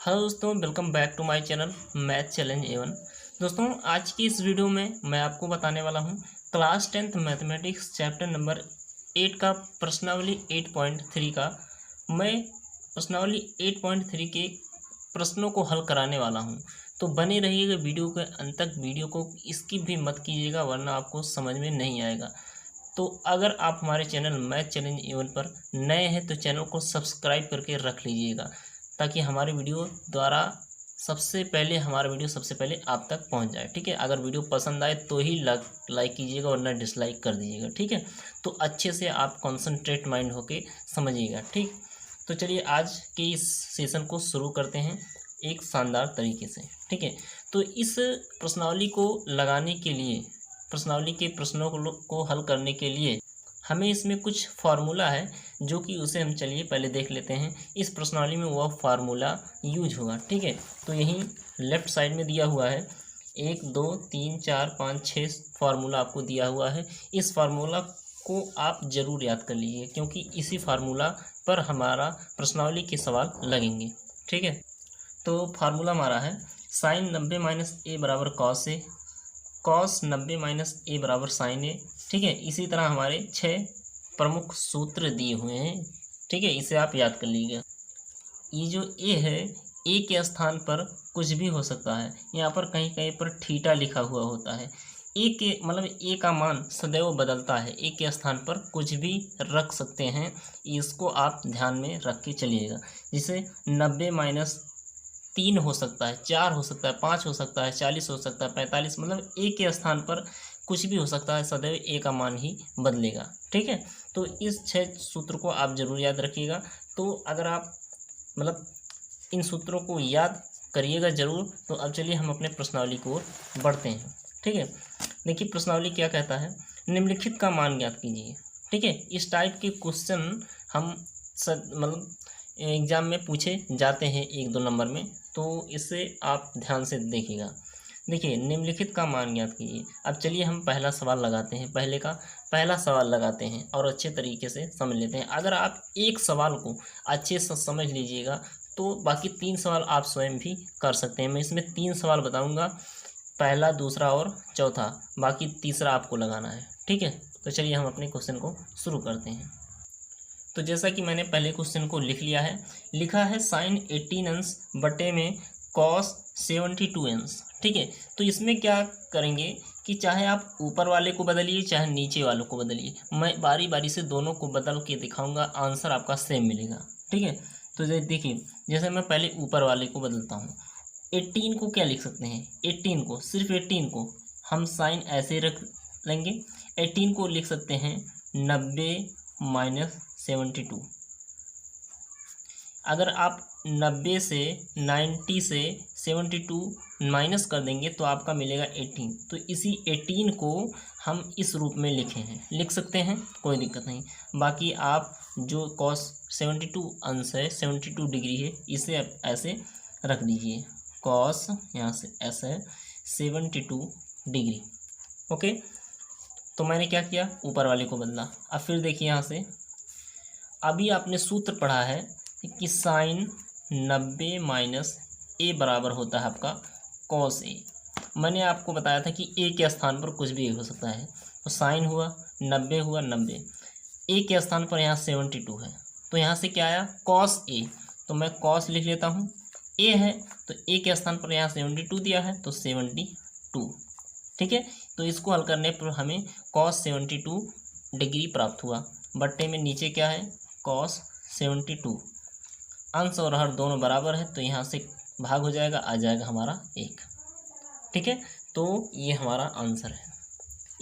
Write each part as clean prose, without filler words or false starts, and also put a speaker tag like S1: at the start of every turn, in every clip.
S1: Hello दोस्तों, welcome back to my channel Math Challenge एवन। दोस्तों, आज की इस वीडियो में मैं आपको बताने वाला हूं class 10th mathematics chapter number 8 का प्रश्नावली 8.3 का। मैं प्रश्नावली 8.3 के प्रश्नों को हल कराने वाला हूं, तो बने रहिएगा वीडियो के अंत तक। वीडियो को स्किप भी मत कीजिएगा, वरना आपको समझ में नहीं आएगा। तो अगर आप हमारे चैनल मैथ चैलेंज एवन पर नए हैं तो चैनल को सब्सक्राइब करके रख लीजिएगा, ताकि हमारे वीडियो द्वारा हमारा वीडियो सबसे पहले आप तक पहुंच जाए। ठीक है, अगर वीडियो पसंद आए तो ही लाइक कीजिएगा, वरना डिसलाइक कर दीजिएगा। ठीक है, तो अच्छे से आप कॉन्सेंट्रेट माइंड होके समझिएगा। ठीक, तो चलिए आज के इस सेशन को शुरू करते हैं एक शानदार तरीके से। ठीक है, तो इस प्रश्नावली को लगाने के लिए, प्रश्नावली के प्रश्नों को हल करने के लिए हमें इसमें कुछ फार्मूला है, जो कि उसे हम चलिए पहले देख लेते हैं। इस प्रश्नावली में वह फार्मूला यूज होगा। ठीक है, तो यहीं लेफ्ट साइड में दिया हुआ है 1 2 3 4 5 6 फार्मूला आपको दिया हुआ है। इस फार्मूला को आप ज़रूर याद कर लीजिए, क्योंकि इसी फार्मूला पर हमारा प्रश्नावली के सवाल लगेंगे। ठीक है, तो फार्मूला हमारा है साइन 90 माइनस ए बराबर कॉस ए, कॉस 90 माइनस ए बराबर साइन ए। ठीक है, इसी तरह हमारे 6 प्रमुख सूत्र दिए हुए हैं। ठीक है, इसे आप याद कर लीजिएगा। ये जो ए है, ए के स्थान पर कुछ भी हो सकता है। यहाँ पर कहीं कहीं पर थीटा लिखा हुआ होता है। ए के मतलब ए का मान सदैव बदलता है, ए के स्थान पर कुछ भी रख सकते हैं। इसको आप ध्यान में रख के चलिएगा। जैसे 90 माइनस 3 हो सकता है, 4 हो सकता है, 5 हो सकता है, 40 हो सकता है, 45, मतलब ए के स्थान पर कुछ भी हो सकता है, सदैव ए का मान ही बदलेगा। ठीक है, तो इस 6 सूत्र को आप जरूर याद रखिएगा। तो अगर आप मतलब इन सूत्रों को याद करिएगा जरूर। तो अब चलिए हम अपने प्रश्नावली की ओर बढ़ते हैं। ठीक है, देखिए प्रश्नावली क्या कहता है, निम्नलिखित का मान ज्ञात कीजिए। ठीक है, इस टाइप के क्वेश्चन हम मतलब एग्जाम में पूछे जाते हैं 1-2 नंबर में, तो इसे आप ध्यान से देखिएगा। देखिए, निम्नलिखित का मान ज्ञात कीजिए। अब चलिए हम पहला सवाल लगाते हैं, पहला सवाल लगाते हैं और अच्छे तरीके से समझ लेते हैं। अगर आप एक सवाल को अच्छे से समझ लीजिएगा तो बाकी 3 सवाल आप स्वयं भी कर सकते हैं। मैं इसमें 3 सवाल बताऊंगा, पहला, दूसरा और चौथा, बाकी तीसरा आपको लगाना है। ठीक है, तो चलिए हम अपने क्वेश्चन को शुरू करते हैं। तो जैसा कि मैंने पहले क्वेश्चन को लिख लिया है, लिखा है साइन 18 अंश बटे में कॉस 72 अंश। ठीक है, तो इसमें क्या करेंगे कि चाहे आप ऊपर वाले को बदलिए चाहे नीचे वालों को बदलिए, मैं बारी बारी से दोनों को बदल के दिखाऊंगा, आंसर आपका सेम मिलेगा। ठीक है, तो देखिए, जैसे मैं पहले ऊपर वाले को बदलता हूँ। 18 को क्या लिख सकते हैं, 18 को, सिर्फ 18 को हम साइन ऐसे रख लेंगे। 18 को लिख सकते हैं 90 माइनस 72। अगर आप 90 से 90 से 72 माइनस कर देंगे तो आपका मिलेगा 18। तो इसी 18 को हम इस रूप में लिख सकते हैं, कोई दिक्कत नहीं। बाकी आप जो कॉस 72 अंश है, 72 डिग्री है, इसे आप ऐसे रख दीजिए। कॉस यहाँ से ऐसा है 72 डिग्री। ओके, तो मैंने क्या किया, ऊपर वाले को बदला। अब फिर देखिए यहाँ से, अभी आपने सूत्र पढ़ा है कि साइन 90 माइनस ए बराबर होता है आपका कॉस ए। मैंने आपको बताया था कि ए के स्थान पर कुछ भी हो सकता है। तो साइन हुआ 90 हुआ 90, ए के स्थान पर यहाँ 72 है, तो यहाँ से क्या आया, कॉस ए। तो मैं कॉस लिख लेता हूँ, ए है तो ए के स्थान पर यहाँ 72 दिया है तो 72। ठीक है, तो इसको हल करने पर हमें कॉस 72 डिग्री प्राप्त हुआ। बट्टे में नीचे क्या है, कॉस 72। अंश और हर दोनों बराबर है, तो यहाँ से भाग हो जाएगा, आ जाएगा हमारा 1। ठीक है, तो ये हमारा आंसर है।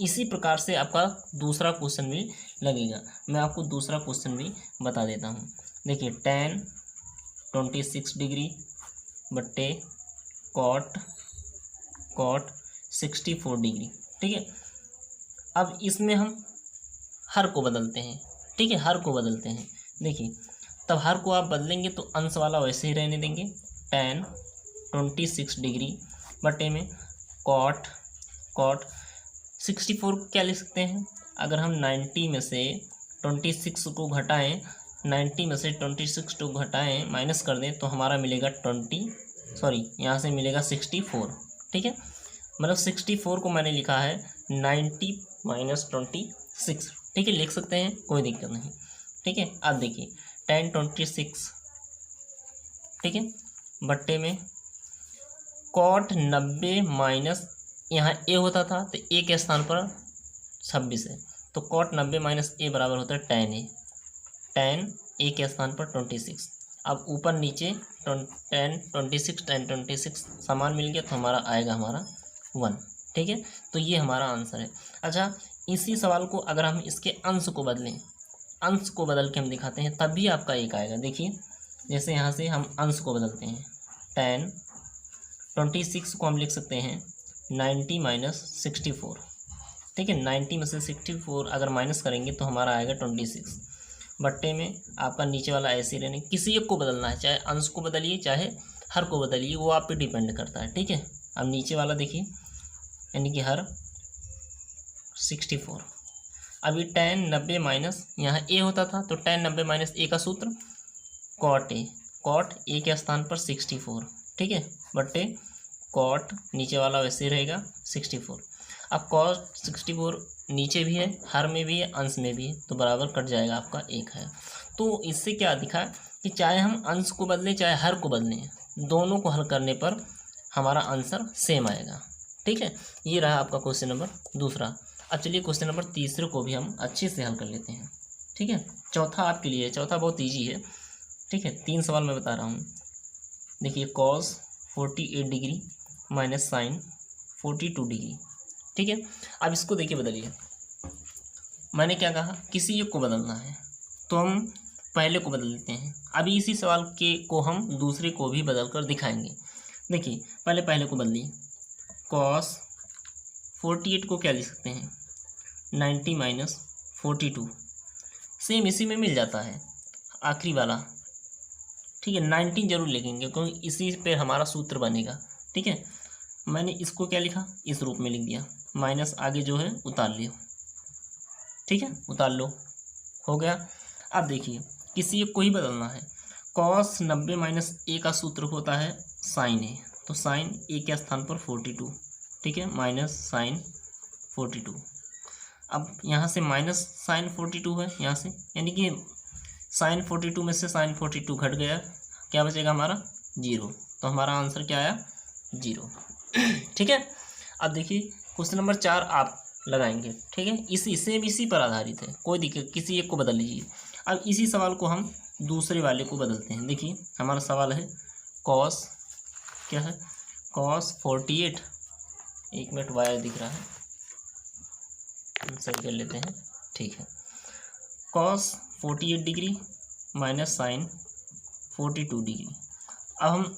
S1: इसी प्रकार से आपका दूसरा क्वेश्चन भी लगेगा। मैं आपको दूसरा क्वेश्चन भी बता देता हूँ। देखिए, tan 26 डिग्री बट्टे कॉट 64 डिग्री। ठीक है, अब इसमें हम हर को बदलते हैं। ठीक है, हर को बदलते हैं। देखिए, तब हर को आप बदलेंगे तो अंश वाला वैसे ही रहने देंगे। tan 26 डिग्री बटे में कॉट 64 क्या लिख सकते हैं, अगर हम 90 में से 26 को घटाएं 90 में से 26 को घटाएं, माइनस कर दें तो हमारा मिलेगा यहाँ से मिलेगा 64। ठीक है, मतलब 64 को मैंने लिखा है 90 माइनस 26। ठीक है, लिख सकते हैं, कोई दिक्कत नहीं। ठीक है, अब देखिए 10 26, ठीक है, बट्टे में कॉट 90 माइनस, यहाँ ए होता था तो ए के स्थान पर 26 है, तो कॉट 90 माइनस ए बराबर होता है tan ए। tan ए के स्थान पर 26। अब ऊपर नीचे 10 26 समान मिल गया तो हमारा आएगा 1। ठीक है, तो ये हमारा आंसर है। अच्छा, इसी सवाल को अगर हम इसके अंश को बदलें, अंश को बदल के हम दिखाते हैं, तब भी आपका एक आएगा। देखिए, जैसे यहाँ से हम अंश को बदलते हैं, 10 26 को हम लिख सकते हैं 90 माइनस 64। ठीक है, 90 में से 64 अगर माइनस करेंगे तो हमारा आएगा 26। बट्टे में आपका नीचे वाला ऐसे रहने, किसी एक को बदलना है, चाहे अंश को बदलिए चाहे हर को बदलिए, वो आप पे डिपेंड करता है। ठीक है, अब नीचे वाला देखिए, यानी कि हर 64। अभी 10 90 माइनस, यहाँ ए होता था तो 10 90 माइनस ए का सूत्र कॉट ए, कॉट ए के स्थान पर 64। ठीक है, बट्टे कॉट नीचे वाला वैसे रहेगा 64। अब कॉट 64 नीचे भी है, हर में भी है, अंश में भी है, तो बराबर कट जाएगा, आपका एक है। तो इससे क्या दिखा कि चाहे हम अंश को बदलें चाहे हर को बदलें, दोनों को हल करने पर हमारा आंसर सेम आएगा। ठीक है, ये रहा आपका क्वेश्चन नंबर दूसरा। अब चलिए क्वेश्चन नंबर तीसरे को भी हम अच्छे से हल कर लेते हैं। ठीक है, चौथा आपके लिए, चौथा बहुत ईजी है। ठीक है, 3 सवाल मैं बता रहा हूँ। देखिए, cos 48 degree minus sine 42 degree. ठीक है, अब इसको देखिए बदलिए। मैंने क्या कहा, किसी एक को बदलना है तो हम पहले को बदल देते हैं। अभी इसी सवाल के को हम दूसरे को भी बदल कर दिखाएंगे। देखिए, पहले को बदलिए। कॉस 48 को क्या लिख सकते हैं, 90 माइनस 42। सेम इसी में मिल जाता है आखिरी वाला। ठीक है, 19 जरूर लिखेंगे क्योंकि इसी पे हमारा सूत्र बनेगा। ठीक है, मैंने इसको क्या लिखा, इस रूप में लिख दिया, माइनस आगे जो है उतार लियो। ठीक है, उतार लो, हो गया। अब देखिए, किसी एक को ही बदलना है। कॉस 90 माइनस ए का सूत्र होता है साइन ए, तो साइन ए के स्थान पर 42। ठीक है, माइनस साइन 42। अब यहाँ से माइनस साइन 42 है, यहाँ से, यानी कि साइन 42 में से साइन 42 घट गया, क्या बचेगा हमारा 0, तो हमारा आंसर क्या आया 0। ठीक है, अब देखिए क्वेश्चन नंबर 4 आप लगाएंगे। ठीक है, इसी पर आधारित है, कोई दिक्कत, किसी एक को बदल लीजिए। अब इसी सवाल को हम दूसरे वाले को बदलते हैं। देखिए, हमारा सवाल है कॉस, क्या है, कॉस 48, 1 मिनट वायर दिख रहा है, हम सही कर लेते हैं। ठीक है, cos 48 degree minus sine 42 degree. अब हम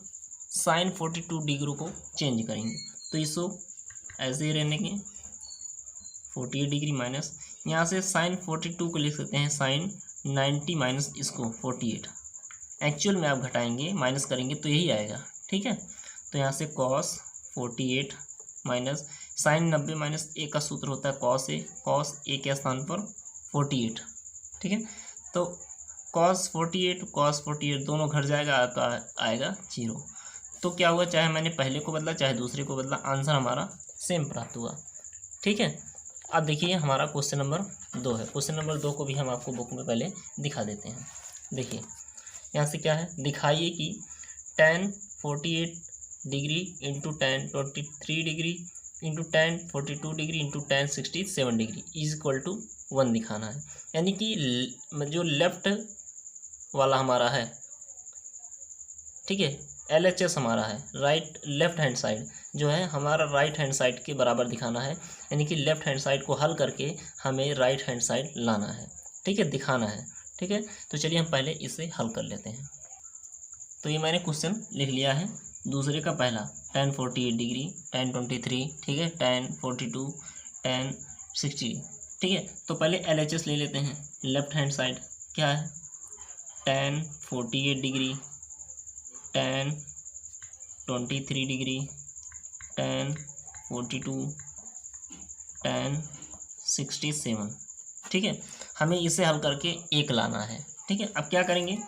S1: साइन 42 डिग्री को चेंज करेंगे, तो इसको ऐसे ही रहने के 48 डिग्री माइनस, यहाँ से साइन 42 को लिख सकते हैं साइन 90 माइनस इसको 48। एक्चुअल में आप घटाएंगे, माइनस करेंगे तो यही आएगा। ठीक है, तो यहाँ से कॉस 48 माइनस साइन 90 माइनस ए का सूत्र होता है कॉस ए के स्थान पर 48। ठीक है, तो कॉस 48 दोनों घट जाएगा तो आएगा 0। तो क्या हुआ, चाहे मैंने पहले को बदला चाहे दूसरे को बदला, आंसर हमारा सेम प्राप्त हुआ। ठीक है, अब देखिए हमारा क्वेश्चन नंबर 2 है। क्वेश्चन नंबर 2 को भी हम आपको बुक में पहले दिखा देते हैं। देखिए, यहाँ से क्या है, दिखाइए कि tan 48 degree into tan 23 degree into tan 42 degree into tan 67 degree is equal to 1 दिखाना है। यानी कि जो लेफ्ट वाला हमारा है, ठीक है, LHS हमारा है, राइट लेफ्ट हैंड साइड जो है हमारा राइट हैंड साइड के बराबर दिखाना है। यानी कि लेफ्ट हैंड साइड को हल करके हमें राइट हैंड साइड लाना है। ठीक है, दिखाना है। ठीक है, तो चलिए हम पहले इसे हल कर लेते हैं। तो ये मैंने क्वेश्चन लिख लिया है। दूसरे का पहला tan 48 डिग्री, tan 23, ठीक है, tan 42, tan 60। ठीक है, तो पहले LHS ले लेते हैं। लेफ्ट हैंड साइड क्या है, tan 48 degree, tan 23 degree, tan 42, tan 67। ठीक है, हमें इसे हल करके 1 लाना है। ठीक है। अब क्या करेंगे,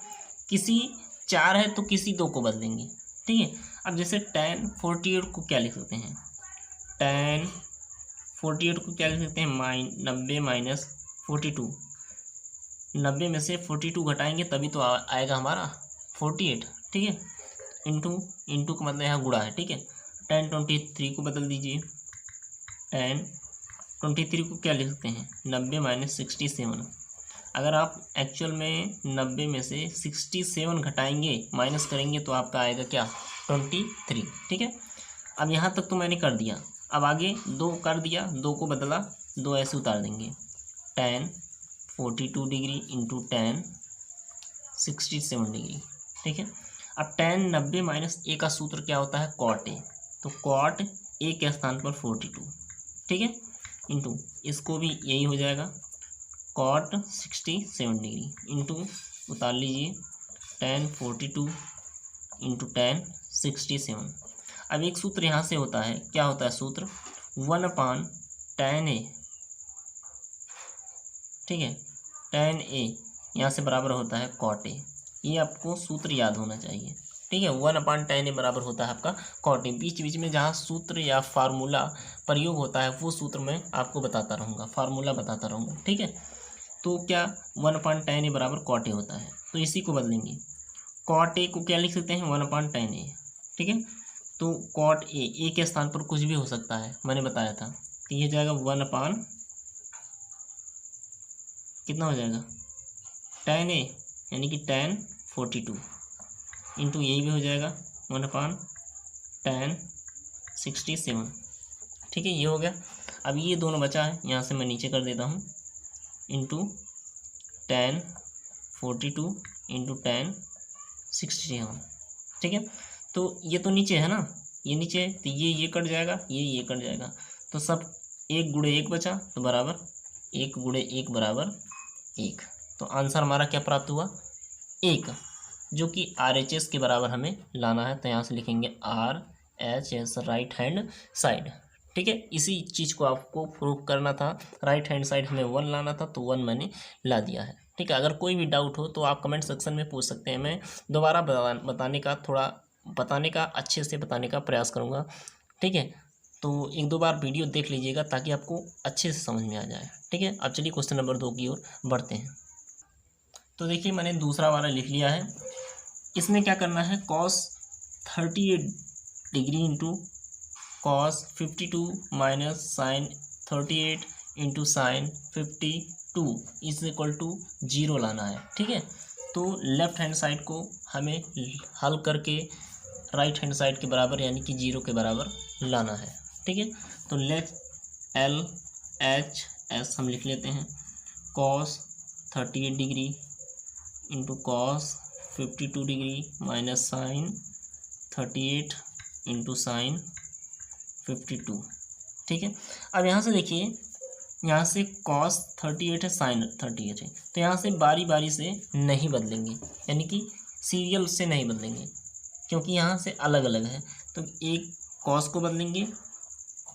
S1: किसी 4 है तो किसी 2 को बदलेंगे, ठीक है। अब जैसे tan 48 को क्या लिख सकते हैं, tan 48 को क्या लिख सकते हैं, 90 माइनस 42। 90 में से 42 घटाएंगे तभी तो आएगा हमारा 48, ठीक है। इंटू का मतलब यहाँ गुणा है, ठीक है। tan 23 को बदल दीजिए, tan 23 को क्या लिख सकते हैं, 90 माइनस 67। अगर आप एक्चुअल में 90 में से 67 घटाएंगे माइनस करेंगे तो आपका आएगा क्या, 23, ठीक है। अब यहाँ तक तो मैंने कर दिया, अब आगे 2 कर दिया, 2 को बदला, 2 ऐसे उतार देंगे, tan 42 degree into tan 67 degree, ठीक है। अब tan 90 माइनस a का सूत्र क्या होता है, cot a, तो cot a के स्थान पर 42, ठीक है, इंटू इसको भी यही हो जाएगा cot 67 डिग्री इंटू उतार लीजिए tan 42 इंटू tan 67। अब एक सूत्र यहाँ से होता है, क्या होता है सूत्र, 1/tan a, ठीक है। tan a यहाँ से बराबर होता है cot a, ये आपको सूत्र याद होना चाहिए, ठीक है। 1/tan a बराबर होता है आपका cot a। बीच बीच में जहाँ सूत्र या फार्मूला प्रयोग होता है वो सूत्र मैं आपको बताता रहूँगा, फार्मूला बताता रहूँगा, ठीक है। तो क्या 1/tan a बराबर cot a होता है, तो इसी को बदलेंगे, cot a को क्या लिख सकते हैं, 1/tan a, ठीक है। तो cot a के स्थान पर कुछ भी हो सकता है, मैंने बताया था, तो ये जाएगा 1/ कितना हो जाएगा, tan a यानी कि tan 42 इंटू यही भी हो जाएगा 1/tan 67, ठीक है। ये हो गया। अब ये दोनों बचा है, यहाँ से मैं नीचे कर देता हूँ, इंटू tan 42 इंटू tan 67, ठीक है। तो ये तो नीचे है ना, ये नीचे है तो ये कट जाएगा, ये कट जाएगा, तो सब 1 गुणे 1 बचा, तो बराबर 1 गुणे 1 बराबर 1। तो आंसर हमारा क्या प्राप्त हुआ, 1, जो कि RHS के बराबर हमें लाना है। तो यहाँ से लिखेंगे RHS, राइट हैंड साइड, ठीक है। इसी चीज़ को आपको प्रूव करना था, राइट हैंड साइड हमें 1 लाना था, तो 1 मैंने ला दिया है, ठीक है। अगर कोई भी डाउट हो तो आप कमेंट सेक्शन में पूछ सकते हैं, मैं दोबारा बताने का अच्छे से बताने का प्रयास करूँगा, ठीक है। तो 1-2 बार वीडियो देख लीजिएगा ताकि आपको अच्छे से समझ में आ जाए, ठीक है। अब चलिए क्वेश्चन नंबर 2 की ओर बढ़ते हैं। तो देखिए मैंने दूसरा वाला लिख लिया है, इसमें क्या करना है, cos 38 degree into cos 52 minus sine 38 into sine 52 is equal to 0 लाना है, ठीक है। तो लेफ्ट हैंड साइड को हमें हल करके राइट हैंड साइड के बराबर यानी कि 0 के बराबर लाना है, ठीक है। तो लेट LHS हम लिख लेते हैं, cos 38 degree into cos 52 degree minus sine 38 into sine 52, ठीक है। अब यहाँ से देखिए, यहाँ से cos 38 है, साइन 38 है, तो यहाँ से बारी बारी से नहीं बदलेंगे, यानी कि सीरियल से नहीं बदलेंगे, क्योंकि यहाँ से अलग अलग है। तो एक cos को बदलेंगे,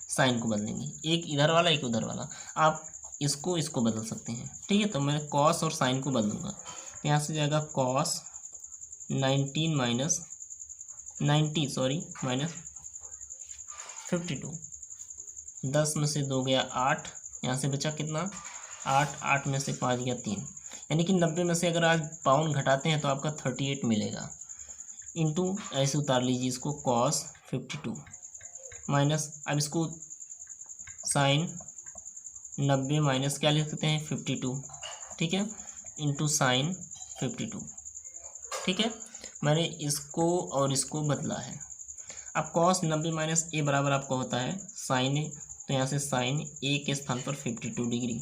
S1: साइन को बदलेंगे, एक इधर वाला एक उधर वाला, आप इसको बदल सकते हैं, ठीक है। तो मैं cos और साइन को बदलूंगा, तो यहाँ से जाएगा cos 19 माइनस 52, 10 में से 2 गया 8, यहाँ से बचा कितना 8, 8 में से 5 गया 3, यानी कि 90 में से अगर आज पाउंड घटाते हैं तो आपका 38 मिलेगा, इंटू ऐसे उतार लीजिए इसको cos 52 माइनस, अब इसको साइन 90 माइनस क्या लिख सकते हैं 52, ठीक है, इंटू साइन 52, ठीक है। मैंने इसको और इसको बदला है। अब cos 90 माइनस ए बराबर आपका होता है साइन ए, तो यहाँ से साइन ए के स्थान पर 52 degree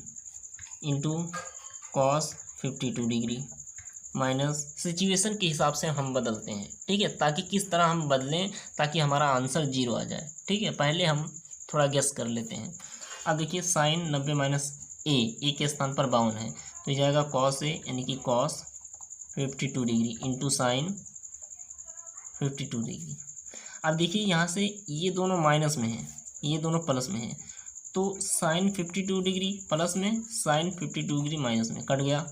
S1: into cos 52 degree minus, situation के हिसाब से हम बदलते हैं, ठीक है, ताकि किस तरह हम बदलें ताकि हमारा आंसर 0 आ जाए, ठीक है। पहले हम थोड़ा गेस कर लेते हैं। अब देखिए साइन 90 माइनस ए के स्थान पर 52 है, तो जाएगा cos ए यानी कि cos 52 degree into sine 52 degree. अब देखिए यहाँ से ये दोनों माइनस में है, ये दोनों प्लस में है, तो साइन 52 डिग्री प्लस में, साइन 52 डिग्री माइनस में, कट गया।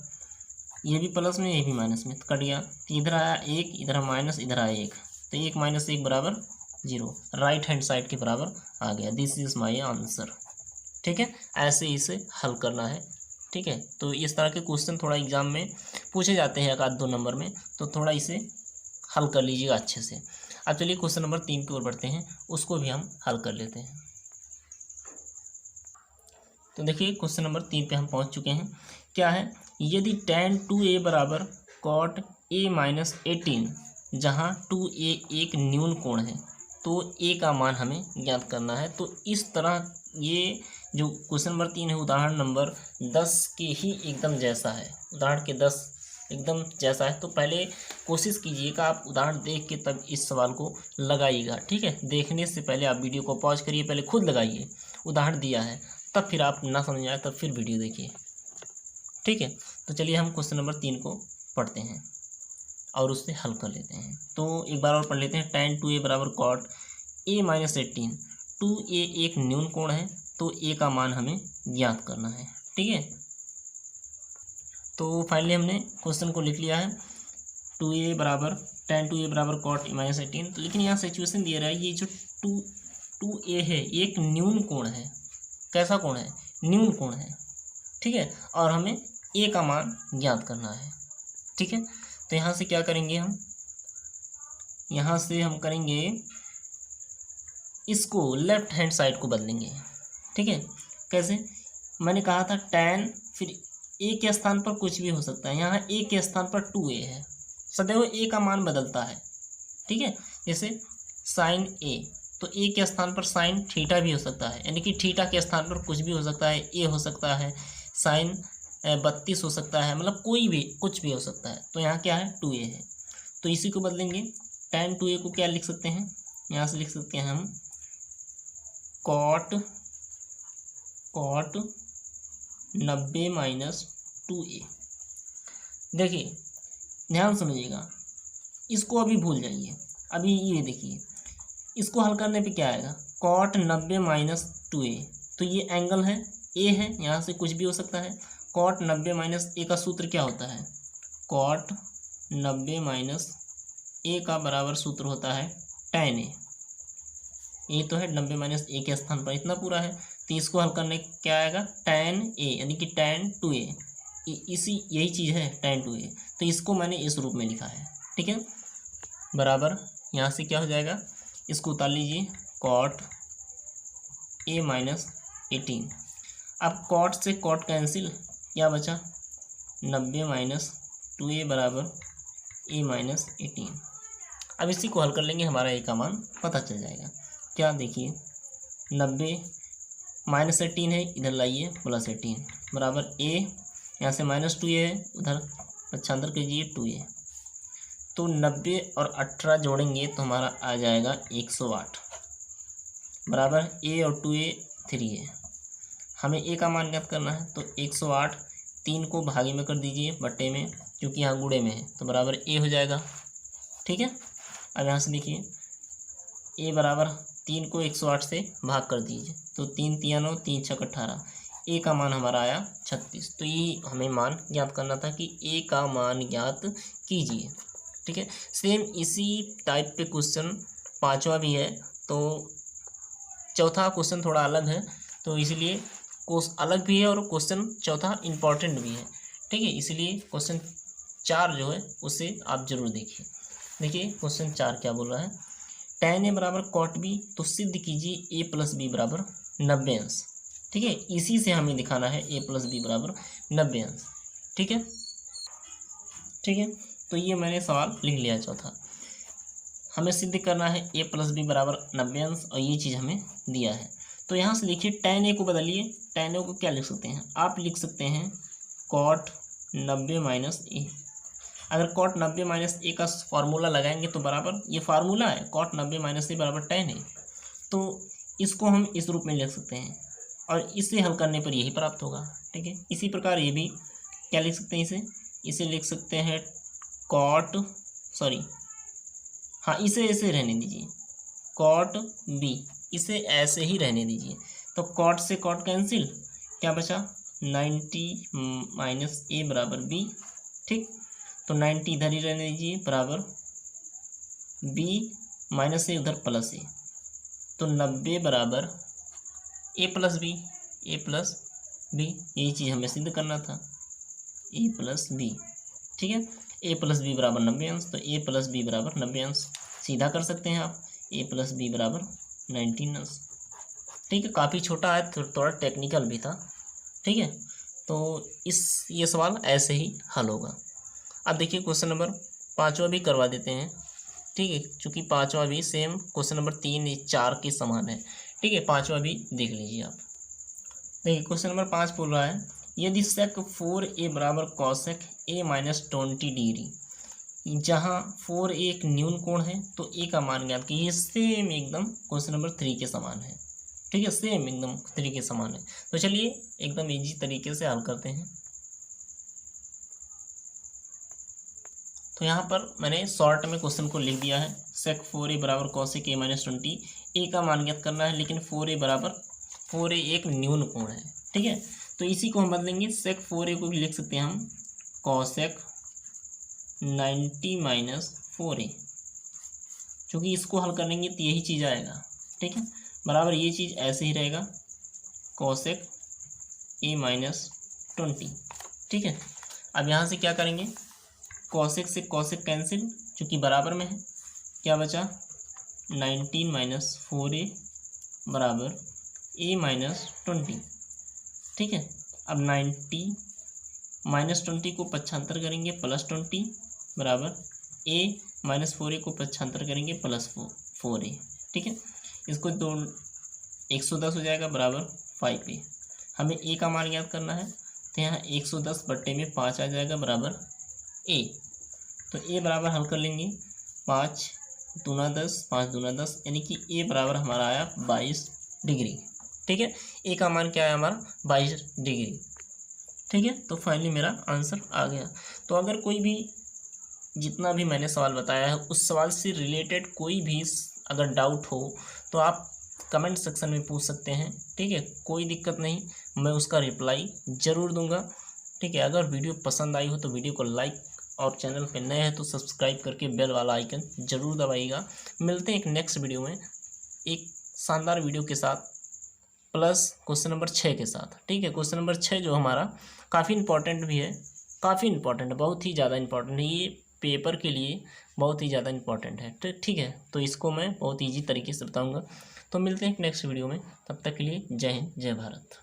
S1: ये भी प्लस में ये भी माइनस में, तो कट गया। तो इधर आया एक, इधर माइनस, इधर आया एक, तो 1 - 1 बराबर 0, राइट हैंड साइड के बराबर आ गया। This is my answer. ठीक है, ऐसे इसे हल करना है। ठीक है, तो इस तरह के क्वेश्चन थोड़ा एग्जाम में पूछे जाते हैं 1 आध 2 नंबर में, तो थोड़ा इसे हल कर लीजिएगा अच्छे से। अब चलिए क्वेश्चन नंबर 3 की ओर बढ़ते हैं, उसको भी हम हल कर लेते हैं। तो देखिए क्वेश्चन नंबर 3 पे हम पहुंच चुके हैं। क्या है, यदि tan 2a बराबर cot a - 18, जहाँ 2a एक न्यून कोण है, तो a का मान हमें ज्ञात करना है। तो इस तरह ये जो क्वेश्चन नंबर 3 है, उदाहरण नंबर 10 के ही एकदम जैसा है, उदाहरण के 10 एकदम जैसा है। तो पहले कोशिश कीजिएगा आप उदाहरण देख के तब इस सवाल को लगाइएगा। ठीक है, देखने से पहले आप वीडियो को पॉज करिए, पहले खुद लगाइए, उदाहरण दिया है, तब फिर आप ना समझ आए तब फिर वीडियो देखिए। ठीक है, तो चलिए हम क्वेश्चन नंबर 3 को पढ़ते हैं और उससे हल कर लेते हैं। तो एक बार और पढ़ लेते हैं। tan 2a बराबर cot a - 18, 2a एक न्यून कोण है, तो a का मान हमें ज्ञात करना है। ठीक है, तो फाइनली हमने क्वेश्चन को लिख लिया है। 2a बराबर tan 2a बराबर cot a - 18, तो लेकिन यहाँ सिचुएशन दिया रहा है, ये जो 2a है एक न्यून कोण है। कैसा कोण है? न्यून कोण है। ठीक है, और हमें a का मान ज्ञात करना है। ठीक है, तो यहाँ से क्या करेंगे हम, यहाँ से हम करेंगे इसको लेफ्ट हैंड साइड को बदलेंगे। ठीक है, कैसे? मैंने कहा था tan, फिर a के स्थान पर कुछ भी हो सकता है, यहाँ a के स्थान पर 2a है, सदैव a का मान बदलता है। ठीक है, जैसे sin a, तो a के स्थान पर sin थीटा भी हो सकता है, यानी कि थीटा के स्थान पर कुछ भी हो सकता है, a हो सकता है, sin 32 हो सकता है, मतलब कोई भी कुछ भी हो सकता है। तो यहाँ क्या है, 2a है, तो इसी को बदलेंगे। tan 2a को क्या लिख सकते हैं, यहाँ से लिख सकते हैं हम cot 90 - 2a। देखिए ध्यान समझिएगा, इसको अभी भूल जाइए। अभी ये देखिए, इसको हल करने पे क्या आएगा, cot 90 - 2a, तो ये एंगल है, a है, यहाँ से कुछ भी हो सकता है। cot 90 - a का सूत्र क्या होता है, cot 90 - a का बराबर सूत्र होता है tan a। ये तो है 90 - a के स्थान पर इतना पूरा है, तो इसको हल करने क्या आएगा, tan a, यानी कि tan 2a, इसी यही चीज़ है tan 2a, तो इसको मैंने इस रूप में लिखा है। ठीक है, बराबर यहाँ से क्या हो जाएगा, इसको उतार लीजिए, cot a - 18। अब cot से cot कैंसिल, क्या बचा, 90 - 2a बराबर a - 18। अब इसी को हल कर लेंगे, हमारा a का मान पता चल जाएगा। क्या देखिए, 90 - 18 है, इधर लाइए +18 बराबर a, यहाँ से -2a है, उधर पक्षांतर कीजिए 2a, तो 90 और 18 जोड़ेंगे तो हमारा आ जाएगा 108 बराबर a और 2a 3 है। हमें a का मान ज्ञात करना है, तो 108 3 को भागे में कर दीजिए बट्टे में, क्योंकि यहाँ गुणे में है, तो बराबर a हो जाएगा। ठीक है, अब यहाँ से देखिए a बराबर 3 को 108 से भाग कर दीजिए, तो 3 × 3 = 9, 3 × 6 = 18, a का मान हमारा आया 36। तो ये हमें मान ज्ञात करना था कि a का मान ज्ञात कीजिए। ठीक है, सेम इसी टाइप पे क्वेश्चन 5वां भी है, तो चौथा क्वेश्चन थोड़ा अलग है, तो इसलिए अलग भी है और क्वेश्चन चौथा इम्पॉर्टेंट भी है। ठीक है, इसलिए क्वेश्चन 4 जो है उसे आप जरूर देखिए। देखिए क्वेश्चन 4 क्या बोल रहा है, tan a बराबर cot b, तो सिद्ध कीजिए a + b बराबर 90 अंश। ठीक है, इसी से हमें दिखाना है a + b बराबर 90 अंश। ठीक है, ठीक है, तो ये मैंने सवाल लिख लिया चौथा। हमें सिद्ध करना है a + b बराबर 90 अंश, और ये चीज़ हमें दिया है। तो यहाँ से देखिए tan a को बदलिए, tan a को क्या लिख सकते हैं, आप लिख सकते हैं cot 90 - a। अगर cot 90 - a का फार्मूला लगाएंगे तो बराबर, ये फार्मूला है cot 90 - a बराबर tan a, तो इसको हम इस रूप में लिख सकते हैं, और इसे हल करने पर यही प्राप्त होगा। ठीक है, इसी प्रकार ये भी क्या लिख सकते हैं, इसे लिख सकते हैं इसे ऐसे रहने दीजिए, cot b, इसे ऐसे ही रहने दीजिए। तो cot से cot कैंसिल, क्या बचा, 90 - a बराबर b, ठीक। तो 90 इधर ही रहने दीजिए बराबर बी माइनस ए उधर प्लस ए, तो 90 बराबर ए प्लस बी, ए प्लस बी, यही चीज़ हमें सिद्ध करना था, ए प्लस बी। ठीक है, ए प्लस बी बराबर 90 अंश, तो ए प्लस बी बराबर 90 अंश सीधा कर सकते हैं आप, ए प्लस बी बराबर 19 अंश। ठीक है, काफ़ी छोटा है, थोड़ा टेक्निकल भी था। ठीक है, तो ये सवाल ऐसे ही हल होगा। अब देखिए क्वेश्चन नंबर 5वां भी करवा देते हैं। ठीक है, चूँकि 5वां भी सेम क्वेश्चन नंबर 3 4 के समान है। ठीक है, 5वां भी देख लीजिए आप। देखिए क्वेश्चन नंबर 5 बोल रहा है यदि सेक 4a बराबर कॉसेक a माइनस 20 डिग्री, जहाँ 4a एक न्यून कोण है तो a का मान ज्ञात कीजिए। सेम एकदम क्वेश्चन नंबर 3 के समान है। ठीक है, सेम एकदम 3 के समान है। तो चलिए एकदम इजी तरीके से हल करते हैं। तो यहाँ पर मैंने शॉर्ट में क्वेश्चन को लिख दिया है, सेक 4a बराबर कॉसेक a माइनस 20, a का मान ज्ञात करना है, लेकिन 4a एक न्यून कोण है। ठीक है, तो इसी को हम बदलेंगे, सेक 4a को भी लिख सकते हैं हम कॉसेक 90 माइनस 4a, क्योंकि इसको हल करेंगे तो यही चीज़ आएगा। ठीक है, बराबर ये चीज़ ऐसे ही रहेगा कॉसेक a माइनस 20। ठीक है, अब यहाँ से क्या करेंगे, कॉसेक से कॉसेक कैंसिल, क्योंकि बराबर में है, क्या बचा 19 माइनस 4a बराबर a माइनस 20। ठीक है, अब 90 माइनस 20 को पक्षांतर करेंगे प्लस 20 बराबर a माइनस 4a को पक्षांतर करेंगे प्लस 4a। ठीक है, इसको 110 हो जाएगा बराबर 5a। हमें a का मान ज्ञात करना है, तो यहाँ 110 बट्टे में 5 आ जाएगा बराबर a। तो a बराबर हल कर लेंगे, 5 दूना 10, 5 दूना 10, यानी कि a बराबर हमारा आया 22 डिग्री। ठीक है, a का मान क्या है हमारा 22 डिग्री। ठीक है, तो फाइनली मेरा आंसर आ गया। तो अगर कोई भी जितना भी मैंने सवाल बताया है उस सवाल से रिलेटेड कोई भी अगर डाउट हो तो आप कमेंट सेक्शन में पूछ सकते हैं। ठीक है, कोई दिक्कत नहीं, मैं उसका रिप्लाई ज़रूर दूंगा। ठीक है, अगर वीडियो पसंद आई हो तो वीडियो को लाइक और चैनल पे नए हैं तो सब्सक्राइब करके बेल वाला आइकन ज़रूर दबाइएगा। मिलते हैं एक नेक्स्ट वीडियो में एक शानदार वीडियो के साथ, प्लस क्वेश्चन नंबर 6 के साथ। ठीक है, क्वेश्चन नंबर 6 जो हमारा काफ़ी इंपॉर्टेंट भी है, काफ़ी इंपॉर्टेंट है, बहुत ही ज़्यादा इंपॉर्टेंट है, ये पेपर के लिए बहुत ही ज़्यादा इंपॉर्टेंट है। तो ठीक है, तो इसको मैं बहुत ईजी तरीके से बताऊँगा। तो मिलते हैं नेक्स्ट वीडियो में, तब तक के लिए जय हिंद जय भारत।